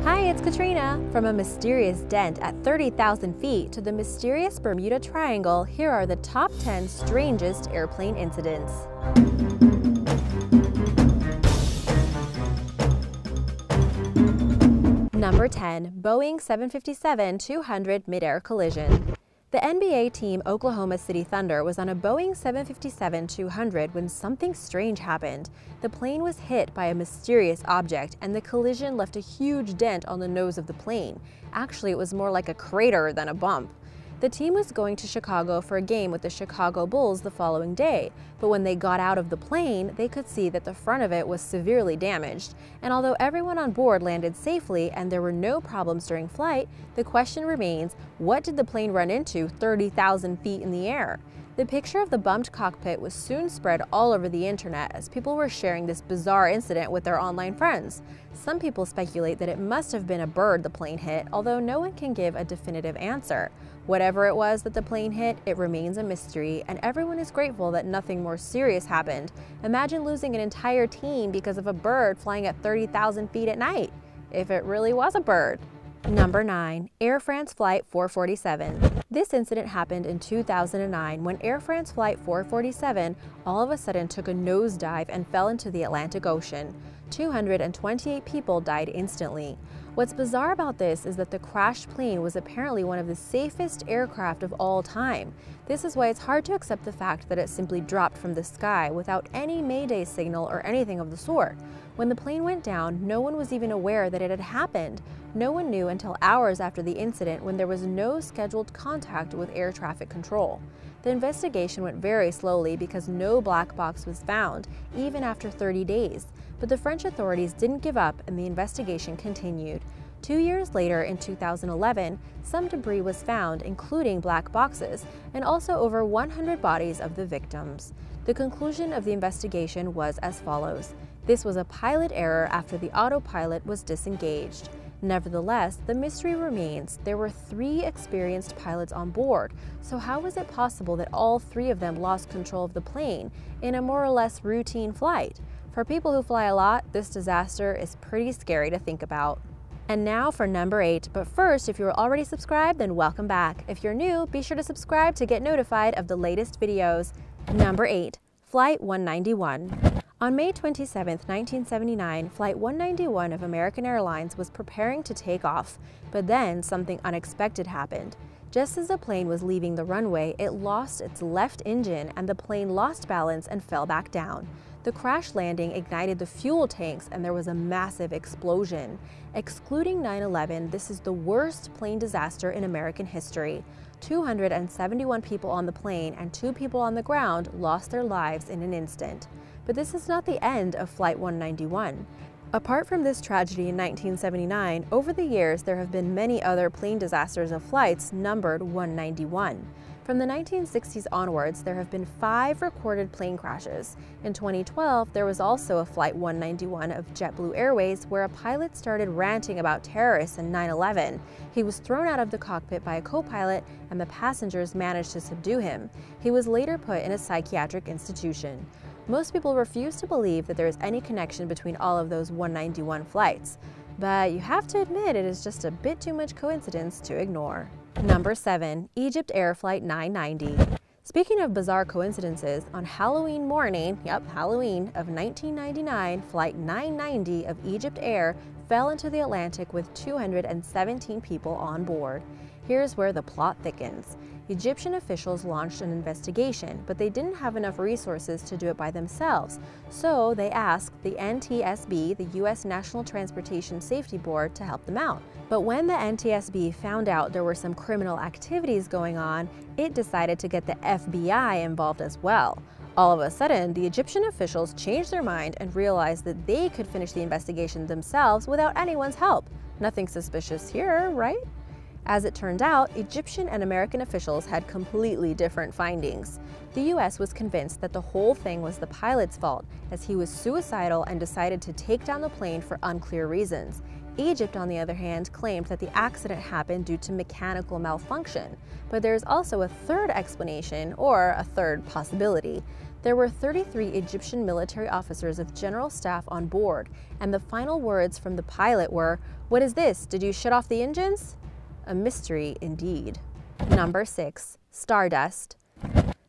Hi, it's Katrina. From a mysterious dent at 30,000 feet to the mysterious Bermuda Triangle, here are the top 10 strangest airplane incidents. Number 10. Boeing 757-200 mid-air collision. The NBA team Oklahoma City Thunder was on a Boeing 757-200 when something strange happened. The plane was hit by a mysterious object, and the collision left a huge dent on the nose of the plane. Actually, it was more like a crater than a bump. The team was going to Chicago for a game with the Chicago Bulls the following day, but when they got out of the plane, they could see that the front of it was severely damaged. And although everyone on board landed safely and there were no problems during flight, the question remains, what did the plane run into 30,000 feet in the air? The picture of the bumped cockpit was soon spread all over the internet as people were sharing this bizarre incident with their online friends. Some people speculate that it must have been a bird the plane hit, although no one can give a definitive answer. Whatever it was that the plane hit, it remains a mystery, and everyone is grateful that nothing more serious happened. Imagine losing an entire team because of a bird flying at 30,000 feet at night, if it really was a bird. Number 9. Air France Flight 447. This incident happened in 2009 when Air France Flight 447 all of a sudden took a nosedive and fell into the Atlantic Ocean. 228 people died instantly. What's bizarre about this is that the crashed plane was apparently one of the safest aircraft of all time. This is why it's hard to accept the fact that it simply dropped from the sky without any Mayday signal or anything of the sort. When the plane went down, no one was even aware that it had happened. No one knew until hours after the incident when there was no scheduled contact with air traffic control. The investigation went very slowly because no black box was found, even after 30 days. But the French authorities didn't give up and the investigation continued. 2 years later, in 2011, some debris was found, including black boxes, and also over 100 bodies of the victims. The conclusion of the investigation was as follows. This was a pilot error after the autopilot was disengaged. Nevertheless, the mystery remains. There were 3 experienced pilots on board, so how was it possible that all 3 of them lost control of the plane in a more or less routine flight? For people who fly a lot, this disaster is pretty scary to think about. And now for number 8, but first, if you are already subscribed, then welcome back. If you're new, be sure to subscribe to get notified of the latest videos. Number 8. Flight 191. On May 27, 1979, Flight 191 of American Airlines was preparing to take off, but then something unexpected happened. Just as the plane was leaving the runway, it lost its left engine and the plane lost balance and fell back down. The crash landing ignited the fuel tanks and there was a massive explosion. Excluding 9/11, this is the worst plane disaster in American history. 271 people on the plane and 2 people on the ground lost their lives in an instant. But this is not the end of Flight 191. Apart from this tragedy in 1979, over the years there have been many other plane disasters of flights numbered 191. From the 1960s onwards, there have been 5 recorded plane crashes. In 2012, there was also a Flight 191 of JetBlue Airways where a pilot started ranting about terrorists and 9/11. He was thrown out of the cockpit by a co-pilot and the passengers managed to subdue him. He was later put in a psychiatric institution. Most people refuse to believe that there is any connection between all of those 191 flights, but you have to admit it is just a bit too much coincidence to ignore. Number 7. Egypt Air Flight 990. Speaking of bizarre coincidences, on Halloween morning, Halloween of 1999, Flight 990 of Egypt Air fell into the Atlantic with 217 people on board. Here's where the plot thickens. Egyptian officials launched an investigation, but they didn't have enough resources to do it by themselves, so they asked the NTSB, the U.S. National Transportation Safety Board, to help them out. But when the NTSB found out there were some criminal activities going on, it decided to get the FBI involved as well. All of a sudden, the Egyptian officials changed their mind and realized that they could finish the investigation themselves without anyone's help. Nothing suspicious here, right? As it turned out, Egyptian and American officials had completely different findings. The U.S. was convinced that the whole thing was the pilot's fault, as he was suicidal and decided to take down the plane for unclear reasons. Egypt, on the other hand, claimed that the accident happened due to mechanical malfunction. But there's also a third explanation, or a third possibility. There were 33 Egyptian military officers of general staff on board, and the final words from the pilot were, "What is this? Did you shut off the engines?" A mystery indeed. Number 6. Stardust.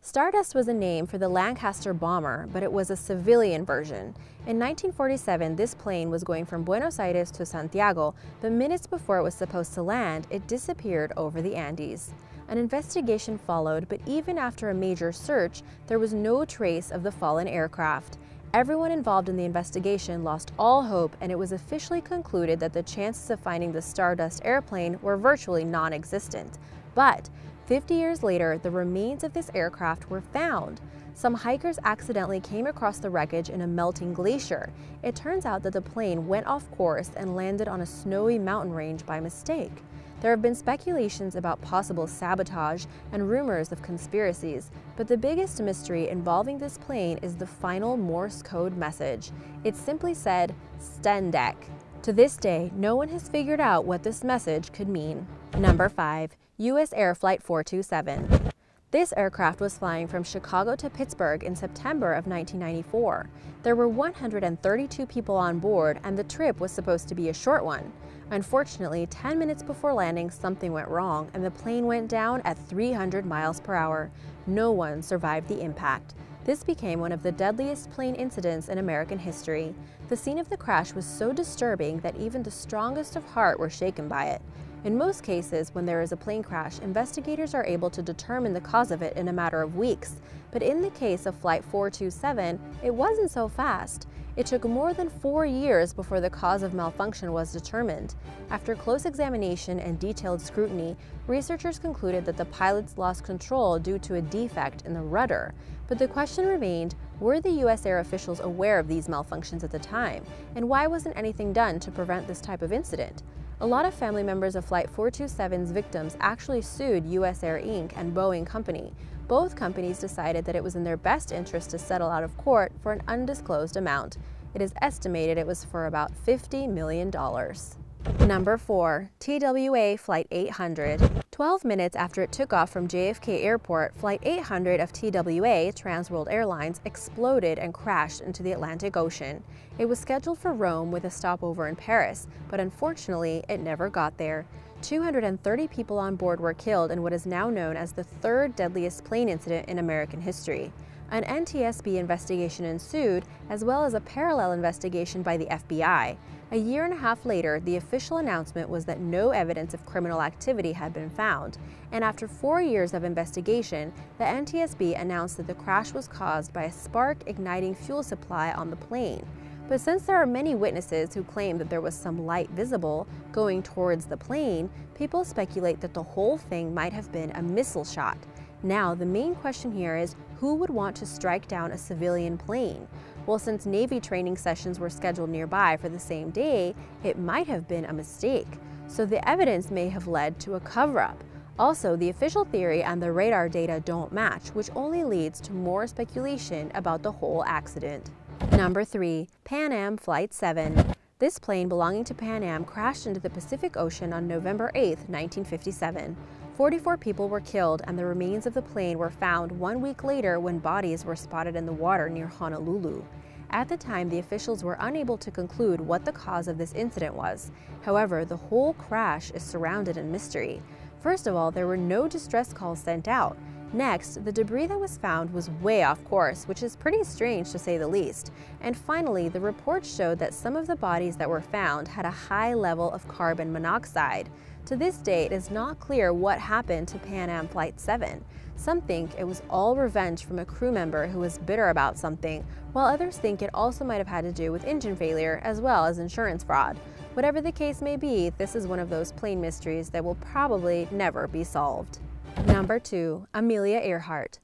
Stardust was a name for the Lancaster bomber, but it was a civilian version. In 1947, this plane was going from Buenos Aires to Santiago, but minutes before it was supposed to land, it disappeared over the Andes. An investigation followed, but even after a major search, there was no trace of the fallen aircraft. Everyone involved in the investigation lost all hope, and it was officially concluded that the chances of finding the Stardust airplane were virtually non-existent. But 50 years later, the remains of this aircraft were found. Some hikers accidentally came across the wreckage in a melting glacier. It turns out that the plane went off course and landed on a snowy mountain range by mistake. There have been speculations about possible sabotage and rumors of conspiracies, but the biggest mystery involving this plane is the final Morse code message. It simply said, "Stendek." To this day, no one has figured out what this message could mean. Number 5. U.S. Air Flight 427. This aircraft was flying from Chicago to Pittsburgh in September of 1994. There were 132 people on board, and the trip was supposed to be a short one. Unfortunately, 10 minutes before landing, something went wrong, and the plane went down at 300 miles per hour. No one survived the impact. This became one of the deadliest plane incidents in American history. The scene of the crash was so disturbing that even the strongest of heart were shaken by it. In most cases, when there is a plane crash, investigators are able to determine the cause of it in a matter of weeks. But in the case of Flight 427, it wasn't so fast. It took more than 4 years before the cause of malfunction was determined. After close examination and detailed scrutiny, researchers concluded that the pilots lost control due to a defect in the rudder. But the question remained, were the U.S. Air officials aware of these malfunctions at the time? And why wasn't anything done to prevent this type of incident? A lot of family members of Flight 427's victims actually sued US Air Inc. and Boeing Company. Both companies decided that it was in their best interest to settle out of court for an undisclosed amount. It is estimated it was for about $50 million. Number 4. TWA Flight 800. 12 minutes after it took off from JFK Airport, Flight 800 of TWA, Trans World Airlines, exploded and crashed into the Atlantic Ocean. It was scheduled for Rome with a stopover in Paris, but unfortunately, it never got there. 230 people on board were killed in what is now known as the third deadliest plane incident in American history. An NTSB investigation ensued, as well as a parallel investigation by the FBI. A year and a half later, the official announcement was that no evidence of criminal activity had been found. And after 4 years of investigation, the NTSB announced that the crash was caused by a spark igniting fuel supply on the plane. But since there are many witnesses who claim that there was some light visible going towards the plane, people speculate that the whole thing might have been a missile shot. Now, the main question here is, who would want to strike down a civilian plane? Well, since Navy training sessions were scheduled nearby for the same day, it might have been a mistake. So the evidence may have led to a cover-up. Also, the official theory and the radar data don't match, which only leads to more speculation about the whole accident. Number 3. Pan Am Flight 7. This plane belonging to Pan Am crashed into the Pacific Ocean on November 8, 1957. 44 people were killed, and the remains of the plane were found 1 week later when bodies were spotted in the water near Honolulu. At the time, the officials were unable to conclude what the cause of this incident was. However, the whole crash is surrounded in mystery. First of all, there were no distress calls sent out. Next, the debris that was found was way off course, which is pretty strange to say the least. And finally, the reports showed that some of the bodies that were found had a high level of carbon monoxide. To this day, it is not clear what happened to Pan Am Flight 7. Some think it was all revenge from a crew member who was bitter about something, while others think it also might have had to do with engine failure as well as insurance fraud. Whatever the case may be, this is one of those plane mysteries that will probably never be solved. Number 2. Amelia Earhart.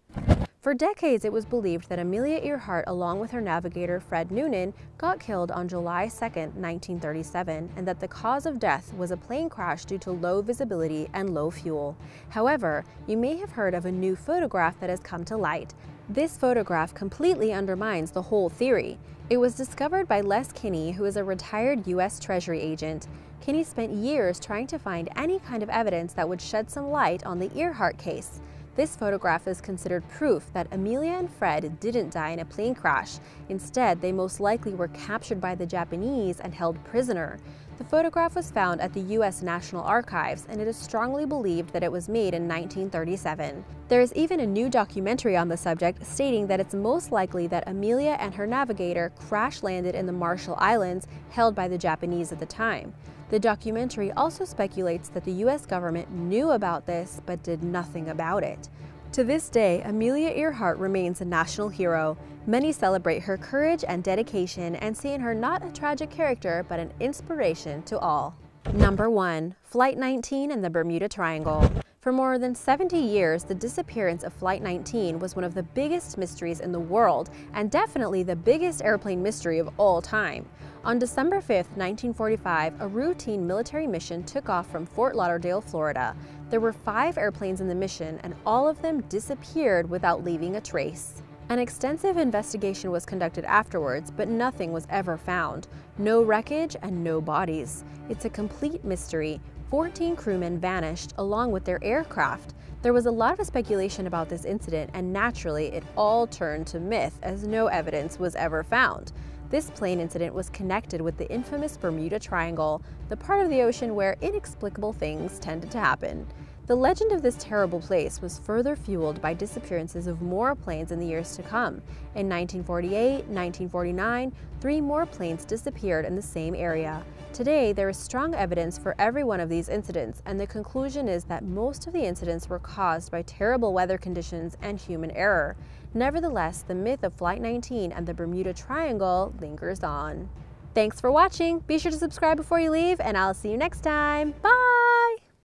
For decades, it was believed that Amelia Earhart, along with her navigator Fred Noonan, got killed on July 2, 1937, and that the cause of death was a plane crash due to low visibility and low fuel. However, you may have heard of a new photograph that has come to light. This photograph completely undermines the whole theory. It was discovered by Les Kinney, who is a retired U.S. Treasury agent. Kinney spent years trying to find any kind of evidence that would shed some light on the Earhart case. This photograph is considered proof that Amelia and Fred didn't die in a plane crash. Instead, they most likely were captured by the Japanese and held prisoner. The photograph was found at the U.S. National Archives, and it is strongly believed that it was made in 1937. There is even a new documentary on the subject stating that it's most likely that Amelia and her navigator crash-landed in the Marshall Islands, held by the Japanese at the time. The documentary also speculates that the U.S. government knew about this but did nothing about it. To this day, Amelia Earhart remains a national hero. Many celebrate her courage and dedication and see in her not a tragic character but an inspiration to all. Number 1. Flight 19 and the Bermuda Triangle. For more than 70 years, the disappearance of Flight 19 was one of the biggest mysteries in the world and definitely the biggest airplane mystery of all time. On December 5, 1945, a routine military mission took off from Fort Lauderdale, Florida. There were 5 airplanes in the mission, and all of them disappeared without leaving a trace. An extensive investigation was conducted afterwards, but nothing was ever found. No wreckage and no bodies. It's a complete mystery. 14 crewmen vanished along with their aircraft. There was a lot of speculation about this incident, and naturally it all turned to myth as no evidence was ever found. This plane incident was connected with the infamous Bermuda Triangle, the part of the ocean where inexplicable things tended to happen. The legend of this terrible place was further fueled by disappearances of more planes in the years to come. In 1948, 1949, 3 more planes disappeared in the same area. Today, there is strong evidence for every one of these incidents, and the conclusion is that most of the incidents were caused by terrible weather conditions and human error. Nevertheless, the myth of Flight 19 and the Bermuda Triangle lingers on. Thanks for watching! Be sure to subscribe before you leave, and I'll see you next time. Bye!